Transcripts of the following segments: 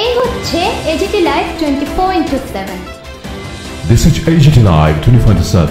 এই হচ্ছে AGT Live 24/7। This is AGT Live 24/7.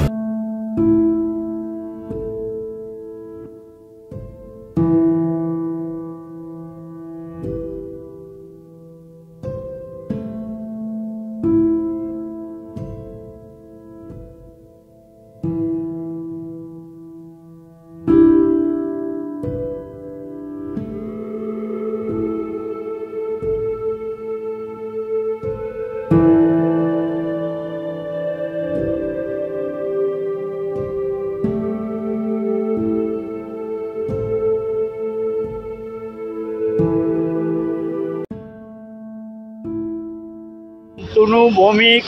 তনু ভৌমিক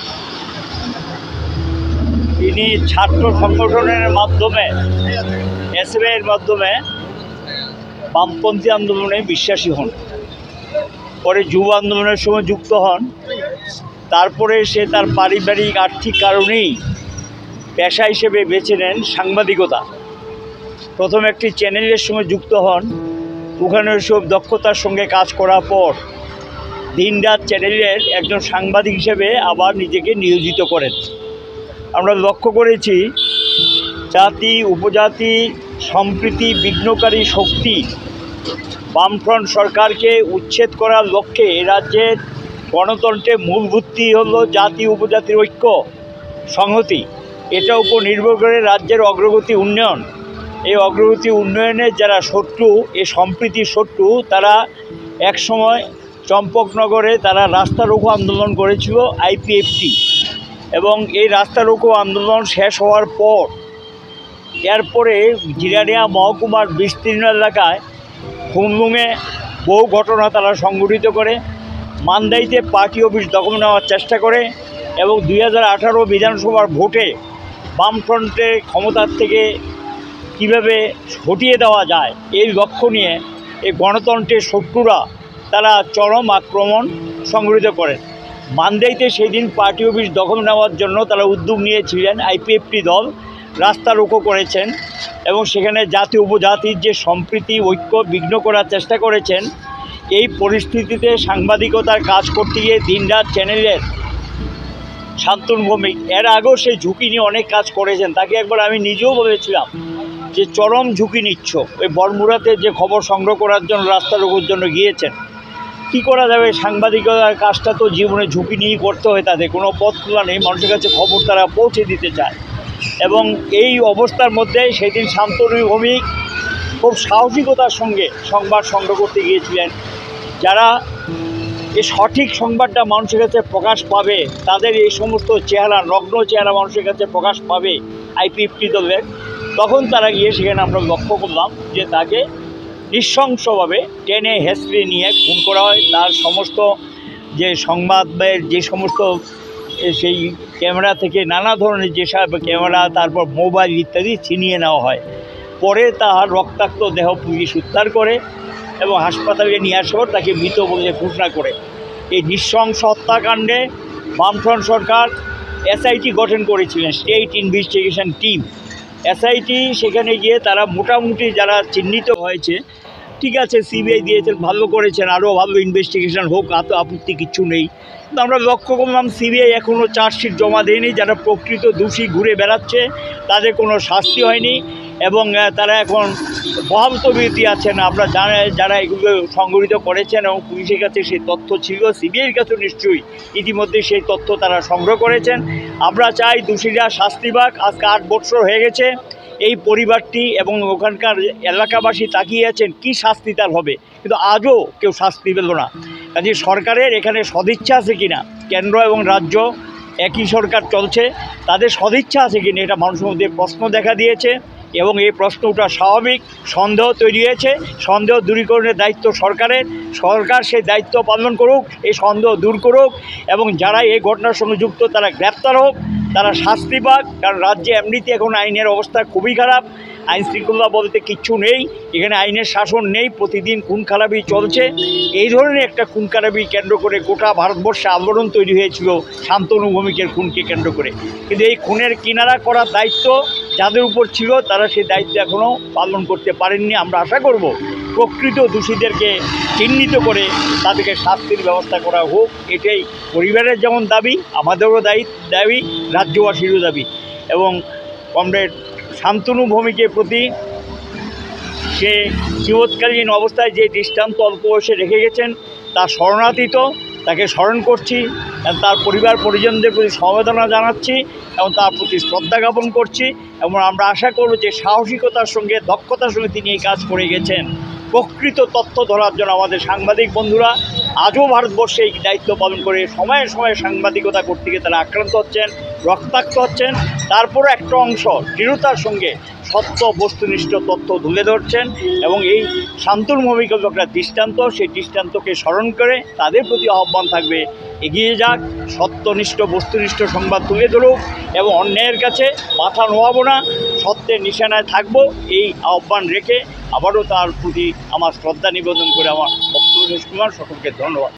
তিনি ছাত্র সংগঠনের মাধ্যমে এসএফআই এর মাধ্যমে বামপন্থী আন্দোলনে বিশ্বাসী হন, পরে যুব আন্দোলনের সময় যুক্ত হন। তারপরে সে তার পারিবারিক আর্থিক কারণেই পেশা হিসেবে বেছে নেন সাংবাদিকতা। প্রথম একটি চ্যানেলের সঙ্গে যুক্ত হন, ওখানে সব দক্ষতার সঙ্গে কাজ করার পর দিনরাত চ্যানেলের একজন সাংবাদিক হিসেবে আবার নিজেকে নিয়োজিত করেন। আমরা লক্ষ্য করেছি জাতি উপজাতি সম্প্রীতি বিঘ্নকারী শক্তি বামফ্রন্ট সরকারকে উচ্ছেদ করার লক্ষ্যে রাজ্যের গণতন্ত্রের মূল ভিত্তি হলো জাতি উপজাতির ঐক্য সংহতি। এটার উপর নির্ভর করে রাজ্যের অগ্রগতি উন্নয়ন। এই অগ্রগতি উন্নয়নের যারা শত্রু, এই সম্প্রীতির শত্রু, তারা একসময় চম্পকনগরে তারা রাস্তা রোকো আন্দোলন করেছিল আইপিএফটি, এবং এই রাস্তা রোকো আন্দোলন শেষ হওয়ার পর এরপরে জিরানিয়া মহকুমার বিস্তীর্ণ এলাকায় খুমলুঙে বহু ঘটনা তারা সংগঠিত করে, মান্দাইতে পার্টি অফিস দখল নেওয়ার চেষ্টা করে, এবং 2018 বিধানসভার ভোটে বামফ্রন্টের ক্ষমতার থেকে কীভাবে হটিয়ে দেওয়া যায় এই লক্ষ্য নিয়ে এই গণতন্ত্রের শত্রুরা তারা চরম আক্রমণ সংগঠিত করেন। মান্দাইতে সেই দিন পার্টি অফিস দখল নেওয়ার জন্য তারা উদ্যোগ নিয়েছিলেন, আইপিএফটি দল রাস্তা রোকো করেছেন এবং সেখানে জাতি উপজাতির যে সম্প্রীতি ঐক্য বিঘ্ন করার চেষ্টা করেছেন। এই পরিস্থিতিতে সাংবাদিকতার কাজ করতে গিয়ে দিনরাত চ্যানেলের শান্তনু ভৌমিক এর আগেও সেই ঝুঁকি নিয়ে অনেক কাজ করেছেন। তাকে একবার আমি নিজেও বলেছিলাম যে চরম ঝুঁকি নিচ্ছ, ওই বরমুড়াতে যে খবর সংগ্রহ করার জন্য রাস্তা রোকোর জন্য গিয়েছেন, কী করা যাবে? সাংবাদিকতার কাজটা তো জীবনে ঝুঁকি নিয়েই করতে হয়, তাদের কোনো পথ খোলা নেই, মানুষের কাছে খবর তারা পৌঁছে দিতে চায়। এবং এই অবস্থার মধ্যে সেদিন শান্তনু ভৌমিক খুব সাহসিকতার সঙ্গে সংবাদ সংগ্রহ করতে গিয়েছিলেন। যারা এই সঠিক সংবাদটা মানুষের কাছে প্রকাশ পাবে, তাদের এই সমস্ত চেহারা, নগ্ন চেহারা মানুষের কাছে প্রকাশ পাবে আইপিএফটি দলের, তখন তারা গিয়ে সেখানে আমরা লক্ষ্য করলাম যে তাকে নৃশংসভাবে টেনে হেঁচড়ে নিয়ে খুন করা হয়। তার সমস্ত যে সংবাদের যে সমস্ত সেই ক্যামেরা থেকে নানা ধরনের যেসব ক্যামেরা, তারপর মোবাইল ইত্যাদি ছিনিয়ে নেওয়া হয়। পরে তার রক্তাক্ত দেহ পুলিশ উদ্ধার করে এবং হাসপাতালে নিয়ে আসার পর তাকে মৃত বলে ঘোষণা করে। এই নৃশংস হত্যাকাণ্ডে বামফ্রন্ট সরকার এসআইটি গঠন করেছিলেন, স্টেট ইনভেস্টিগেশন টিম। এসআইটি সেখানে গিয়ে তারা মোটামুটি যারা চিহ্নিত হয়েছে, ঠিক আছে সিবিআই দিয়েছেন, ভালো করেছেন, আরও ভালো ইনভেস্টিগেশন হোক, আপত্তি কিচ্ছু নেই। কিন্তু আমরা লক্ষ্য করলাম সিবিআই এখনও চার্জশিট জমা দেয়নি। যারা প্রকৃত দোষী ঘুরে বেড়াচ্ছে তাদের কোনো শাস্তি হয়নি এবং তারা এখন বহাল তবিয়তে আছেন। আমরা যারা এগুলো সংগঠিত করেছেন এবং পুলিশের কাছে সেই তথ্য ছিল, সিবিআইয়ের কাছে নিশ্চয়ই ইতিমধ্যে সেই তথ্য তারা সংগ্রহ করেছেন। আমরা চাই দোষীরা শাস্তি পাক। আজকে 8 বছর হয়ে গেছে এই পরিবারটি এবং ওখানকার এলাকাবাসী তাকিয়ে আছেন কী শাস্তি তার হবে, কিন্তু আজও কেউ শাস্তি পেল না। কাজে সরকারের এখানে সদিচ্ছা আছে কিনা, কেন্দ্র এবং রাজ্য একই সরকার চলছে, তাদের সদিচ্ছা আছে কিনা এটা মানুষের মধ্যে প্রশ্ন দেখা দিয়েছে এবং এই প্রশ্নটা স্বাভাবিক। সন্দেহ তৈরি হয়েছে, সন্দেহ দূরীকরণের দায়িত্ব সরকারের। সরকার সেই দায়িত্ব পালন করুক, এই সন্দেহ দূর করুক এবং যারা এই ঘটনার সঙ্গে যুক্ত তারা গ্রেপ্তার হোক, তারা শাস্তি পাক। কারণ রাজ্যে এমনিতে এখন আইনের অবস্থা খুবই খারাপ, আইন শৃঙ্খলা বলতে কিচ্ছু নেই, এখানে আইনের শাসন নেই, প্রতিদিন খুন খারাপি চলছে। এই ধরনের একটা খুন খারাপি কেন্দ্র করে গোটা ভারতবর্ষে আন্দোলন তৈরি হয়েছিল শান্তনু ভৌমিকের খুনকে কেন্দ্র করে। কিন্তু এই খুনের কিনারা করার দায়িত্ব যাদের উপর ছিল তারা সেই দায়িত্ব এখনও পালন করতে পারেননি। আমরা আশা করব প্রকৃত দোষীদেরকে চিহ্নিত করে তাদেরকে শাস্তির ব্যবস্থা করা হোক। এটাই পরিবারের যেমন দাবি, আমাদেরও দাবি, রাজ্যবাসীরও দাবি। এবং কমরেড শান্তনু ভৌমিকের প্রতি সে জীবৎকালীন অবস্থায় যে দৃষ্টান্ত অল্প বয়সে রেখে গেছেন তা শরণাতীত, তাকে স্মরণ করছি, তার পরিবার পরিজনদের প্রতি সমবেদনা জানাচ্ছি এবং তার প্রতি শ্রদ্ধা জ্ঞাপন করছি। এবং আমরা আশা করব যে সাহসিকতার সঙ্গে, দক্ষতার সঙ্গে তিনি এই কাজ করে গেছেন। প্রকৃত তথ্য ধরার জন্য আমাদের সাংবাদিক বন্ধুরা আজও ভারতবর্ষে এই দায়িত্ব পালন করে সময়ে সময়ে সাংবাদিকতা করতে গিয়ে তারা আক্রান্ত হচ্ছেন, রক্তাক্ত হচ্ছেন। তারপরও একটা অংশ দৃঢ়তার সঙ্গে সত্য বস্তুনিষ্ঠ তথ্য তুলে ধরছেন এবং এই শান্তনু ভৌমিকের একটা দৃষ্টান্ত, সেই দৃষ্টান্তকে স্মরণ করে তাদের প্রতি আহ্বান থাকবে এগিয়ে যাক, সত্যনিষ্ঠ বস্তুনিষ্ঠ সংবাদ তুলে ধরুক এবং অন্যায়ের কাছে মাথা নোয়াবো না, সত্যের নিশানায় থাকবো, এই আহ্বান রেখে আবারও তার প্রতি আমার শ্রদ্ধা নিবেদন করে আমার বক্তব্য শেষ করলাম। সকলকে ধন্যবাদ।